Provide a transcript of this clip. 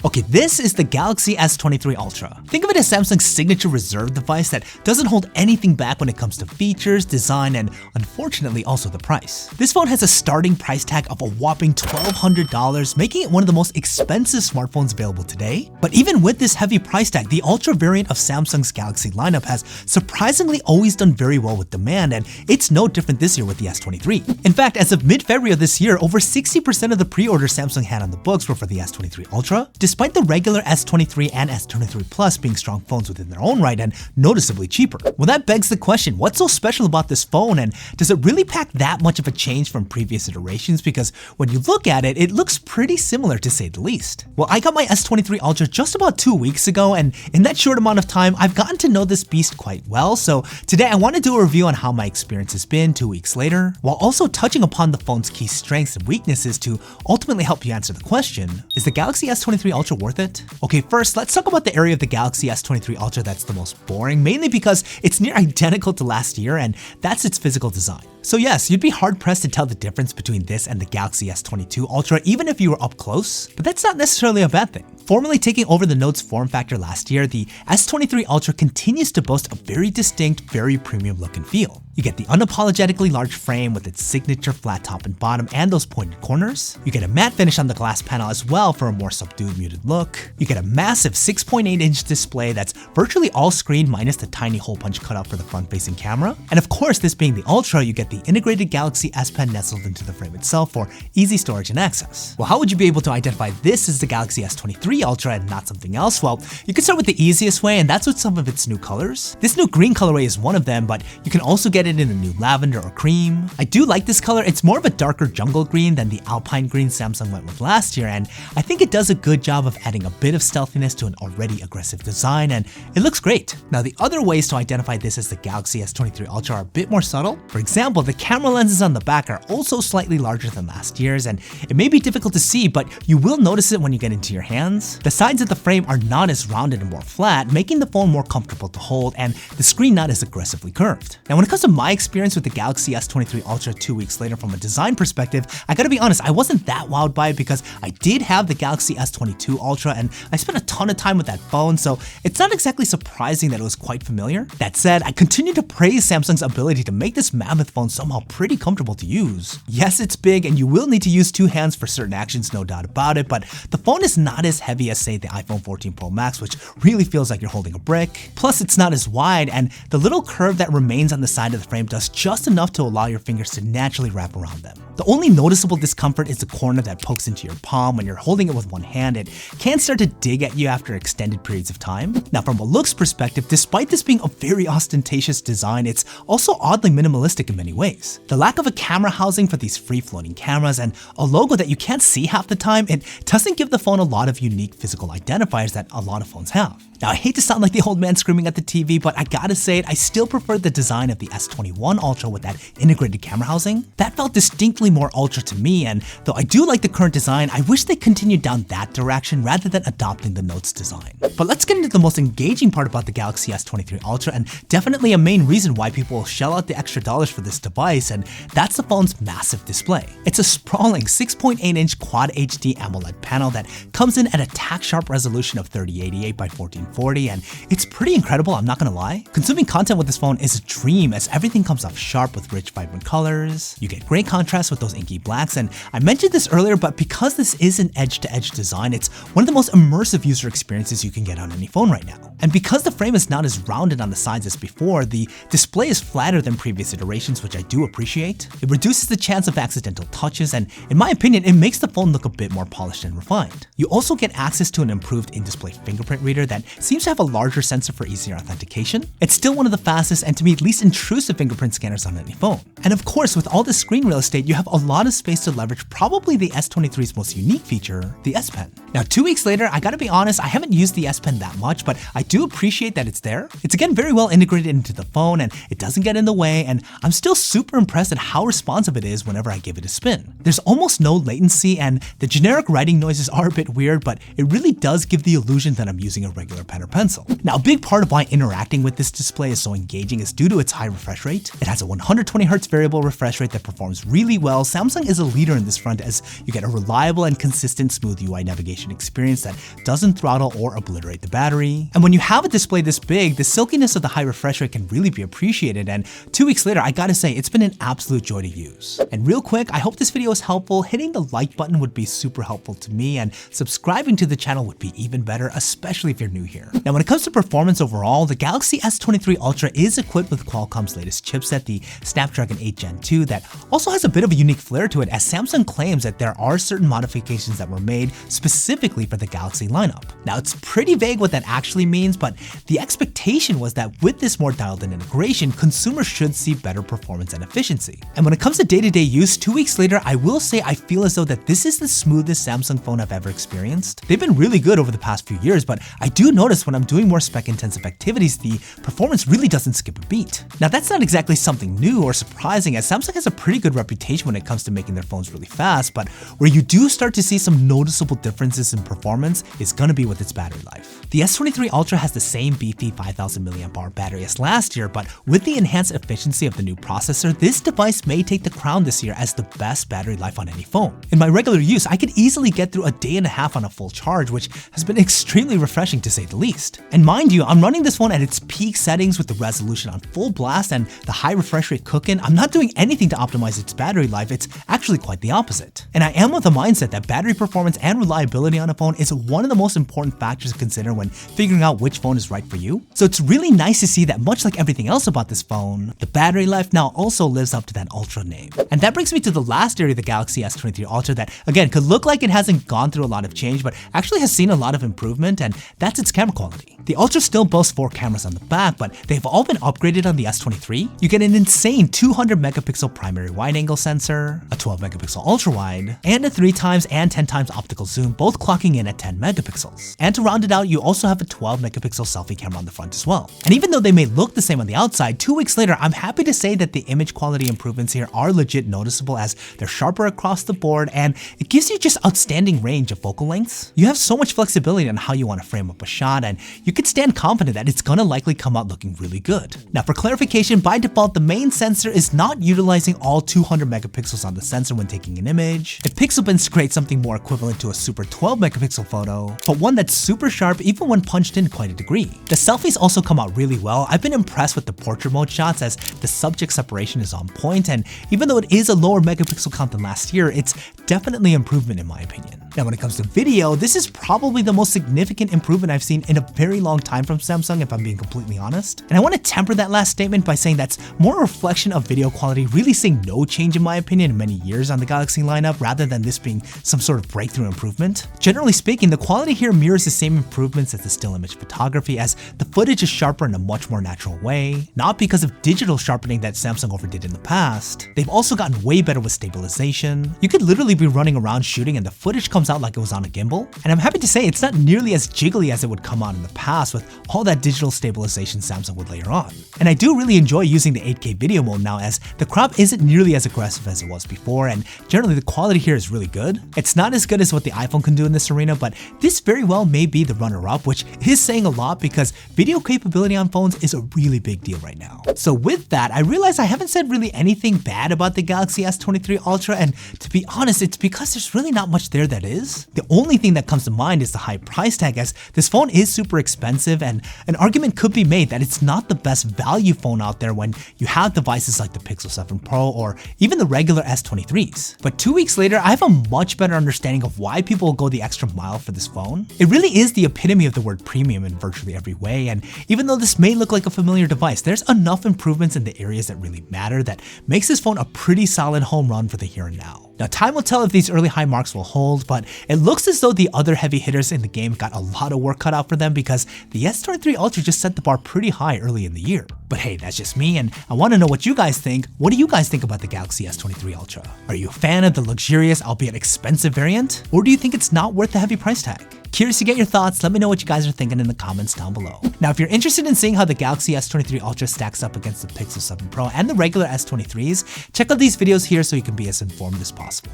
Okay, this is the Galaxy S23 Ultra. Think of it as Samsung's signature reserve device that doesn't hold anything back when it comes to features, design, and unfortunately also the price. This phone has a starting price tag of a whopping $1,200, making it one of the most expensive smartphones available today. But even with this heavy price tag, the Ultra variant of Samsung's Galaxy lineup has surprisingly always done very well with demand, and it's no different this year with the S23. In fact, as of mid-February of this year, over 60% of the pre-orders Samsung had on the books were for the S23 Ultra, despite the regular S23 and S23 Plus being strong phones within their own right and noticeably cheaper. Well, that begs the question, what's so special about this phone, and does it really pack that much of a change from previous iterations? Because when you look at it, it looks pretty similar to say the least. Well, I got my S23 Ultra just about 2 weeks ago, and in that short amount of time, I've gotten to know this beast quite well. So today I want to do a review on how my experience has been 2 weeks later, while also touching upon the phone's key strengths and weaknesses to ultimately help you answer the question, is the Galaxy S23 Ultra worth it? Okay, first, let's talk about the area of the Galaxy S23 Ultra that's the most boring, mainly because it's near identical to last year, and that's its physical design. So yes, you'd be hard-pressed to tell the difference between this and the Galaxy S22 Ultra even if you were up close, but that's not necessarily a bad thing. Formerly taking over the Note's form factor last year, the S23 Ultra continues to boast a very distinct, very premium look and feel. You get the unapologetically large frame with its signature flat top and bottom and those pointed corners. You get a matte finish on the glass panel as well for a more subdued, muted look. You get a massive 6.8-inch display that's virtually all screen minus the tiny hole punch cutout for the front-facing camera. And of course, this being the Ultra, you get the integrated Galaxy S Pen nestled into the frame itself for easy storage and access. Well, how would you be able to identify this as the Galaxy S23 Ultra and not something else? Well, you can start with the easiest way, and that's with some of its new colors. This new green colorway is one of them, but you can also get it in a new lavender or cream. I do like this color. It's more of a darker jungle green than the alpine green Samsung went with last year, and I think it does a good job of adding a bit of stealthiness to an already aggressive design, and it looks great. Now, the other ways to identify this as the Galaxy S23 Ultra are a bit more subtle. For example, the camera lenses on the back are also slightly larger than last year's, and it may be difficult to see, but you will notice it when you get into your hands. The sides of the frame are not as rounded and more flat, making the phone more comfortable to hold, and the screen not as aggressively curved. Now, when it comes to my experience with the Galaxy S23 Ultra 2 weeks later from a design perspective, I gotta be honest, I wasn't that wowed by it because I did have the Galaxy S22 Ultra and I spent a ton of time with that phone, so it's not exactly surprising that it was quite familiar. That said, I continue to praise Samsung's ability to make this mammoth phone somehow pretty comfortable to use. Yes, it's big and you will need to use two hands for certain actions, no doubt about it, but the phone is not as heavy as say the iPhone 14 Pro Max, which really feels like you're holding a brick. Plus, it's not as wide, and the little curve that remains on the side of the frame does just enough to allow your fingers to naturally wrap around them. The only noticeable discomfort is the corner that pokes into your palm when you're holding it with one hand. It can start to dig at you after extended periods of time. Now, from a looks perspective, despite this being a very ostentatious design, it's also oddly minimalistic in many ways. The lack of a camera housing for these free-floating cameras and a logo that you can't see half the time, it doesn't give the phone a lot of unique physical identifiers that a lot of phones have. Now, I hate to sound like the old man screaming at the TV, but I gotta say it, I still prefer the design of the S21 Ultra with that integrated camera housing. That felt distinctly more Ultra to me, and though I do like the current design, I wish they continued down that direction rather than adopting the Note's design. But let's get into the most engaging part about the Galaxy S23 Ultra, and definitely a main reason why people will shell out the extra dollars for this device, and that's the phone's massive display. It's a sprawling 6.8-inch Quad HD AMOLED panel that comes in at a tack-sharp resolution of 3088 by 1440, and it's pretty incredible, I'm not gonna lie. Consuming content with this phone is a dream as everything comes off sharp with rich, vibrant colors. You get great contrast with those inky blacks, and I mentioned this earlier, but because this is an edge-to-edge design, it's one of the most immersive user experiences you can get on any phone right now. And because the frame is not as rounded on the sides as before, the display is flatter than previous iterations, which I do appreciate. It reduces the chance of accidental touches, and in my opinion, it makes the phone look a bit more polished and refined. You also get access to an improved in-display fingerprint reader that seems to have a larger sensor for easier authentication. It's still one of the fastest and to me least intrusive fingerprint scanners on any phone. And of course, with all this screen real estate, you have a lot of space to leverage probably the S23's most unique feature, the S Pen. Now, 2 weeks later, I gotta be honest, I haven't used the S Pen that much, but I do appreciate that it's there. It's again very well integrated into the phone and it doesn't get in the way, and I'm still super impressed at how responsive it is whenever I give it a spin. There's almost no latency and the generic writing noises are a bit weird, but it really does give the illusion that I'm using a regular pen or pencil. Now, a big part of why interacting with this display is so engaging is due to its high refresh rate. It has a 120Hz variable refresh rate that performs really well. Samsung is a leader in this front as you get a reliable and consistent smooth UI navigation experience that doesn't throttle or obliterate the battery. And when you have a display this big, the silkiness of the high refresh rate can really be appreciated, and 2 weeks later, I gotta say, it's been an absolute joy to use. And real quick, I hope this video is helpful. Hitting the like button would be super helpful to me, and subscribing to the channel would be even better, especially if you're new here. Now, when it comes to performance overall, the Galaxy S23 Ultra is equipped with Qualcomm's latest chipset, the Snapdragon 8 Gen 2, that also has a bit of a unique flair to it, as Samsung claims that there are certain modifications that were made specifically for the Galaxy lineup. Now, it's pretty vague what that actually means, but the expectation was that with this more dialed-in integration, consumers should see better performance and efficiency. And when it comes to day-to-day use, 2 weeks later, I will say I feel as though that this is the smoothest Samsung phone I've ever experienced. They've been really good over the past few years, but I do notice when I'm doing more spec-intensive activities, the performance really doesn't skip a beat. Now, that's not exactly something new or surprising, as Samsung has a pretty good reputation when it comes to making their phones really fast, but where you do start to see some noticeable differences in performance is gonna be with its battery life. The S23 Ultra has the same beefy 5000 mAh battery as last year, but with the enhanced efficiency of the new processor, this device may take the crown this year as the best battery life on any phone. In my regular use, I could easily get through a day and a half on a full charge, which has been extremely refreshing to say the least. And mind you, I'm running this phone at its peak settings with the resolution on full blast and the high refresh rate cooking. I'm not doing anything to optimize its battery life. It's actually quite the opposite. And I am of the mindset that battery performance and reliability on a phone is one of the most important factors to consider when figuring out which phone is right for you. So it's really nice to see that much like everything else about this phone, the battery life now also lives up to that Ultra name. And that brings me to the last area of the Galaxy S23 Ultra that, again, could look like it hasn't gone through a lot of change, but actually has seen a lot of improvement, and that's its camera quality. The Ultra still boasts 4 cameras on the back, but they've all been upgraded on the S23. You get an insane 200 megapixel primary wide angle sensor, a 12 megapixel ultra wide, and a 3x and 10x optical zoom, both clocking in at 10 megapixels. And to round it out, you also have a 12 megapixel selfie camera on the front as well. And even though they may look the same on the outside, 2 weeks later, I'm happy to say that the image quality improvements here are legit noticeable, as they're sharper across the board, and it gives you just outstanding range of focal lengths. You have so much flexibility on how you want to frame up a shot, and you can stand confident that it's gonna likely come out looking really good. Now, for clarification, by default, the main sensor is not utilizing all 200 megapixels on the sensor when taking an image. It picks up and creates something more equivalent to a super 12 megapixel photo, but one that's super sharp even when punched in quite a degree. The selfies also come out really well. I've been impressed with the portrait mode shots, as the subject separation is on point, and even though it is a lower megapixel count than last year, it's definitely improvement in my opinion. Now, when it comes to video, this is probably the most significant improvement I've seen in a very long time from Samsung, if I'm being completely honest. And I want to temper that last statement by saying that's more a reflection of video quality really seeing no change in my opinion in many years on the Galaxy lineup, rather than this being some sort of breakthrough improvement. Generally speaking, the quality here mirrors the same improvements as the still image photography, as the footage is sharper in a much more natural way, not because of digital sharpening that Samsung overdid in the past. They've also gotten way better with stabilization. You could literally be running around shooting and the footage comes out like it was on a gimbal. And I'm happy to say it's not nearly as jiggly as it would come out in the past with all that digital stabilization Samsung would layer on. And I do really enjoy using the 8K video mode now, as the crop isn't nearly as aggressive as it was before, and generally the quality here is really good. It's not as good as what the iPhone can do in this arena, but this very well may be the runner-up, which is saying a lot because video capability on phones is a really big deal right now. So with that, I realize I haven't said really anything bad about the Galaxy S23 Ultra, and to be honest, it's because there's really not much there that is. The only thing that comes to mind is the high price tag, as this phone is super expensive, and an argument could be made that it's not the best value phone out there when you have devices like the Pixel 7 Pro or even the regular S23s. But 2 weeks later, I have a much better understanding of why people will go the extra mile for this phone. It really is the epitome of the word premium in virtually every way, and even though this may look like a familiar device, there's enough improvements in the areas that really matter that makes this phone a pretty solid home run for the here and now. Now, time will tell if these early high marks will hold, but it looks as though the other heavy hitters in the game got a lot of work cut out for them, because the S23 Ultra just set the bar pretty high early in the year. But hey, that's just me, and I want to know what you guys think. What do you guys think about the Galaxy S23 Ultra? Are you a fan of the luxurious, albeit expensive variant? Or do you think it's not worth the heavy price tag? Curious to get your thoughts. Let me know what you guys are thinking in the comments down below. Now, if you're interested in seeing how the Galaxy S23 Ultra stacks up against the Pixel 7 Pro and the regular S23s, check out these videos here so you can be as informed as possible.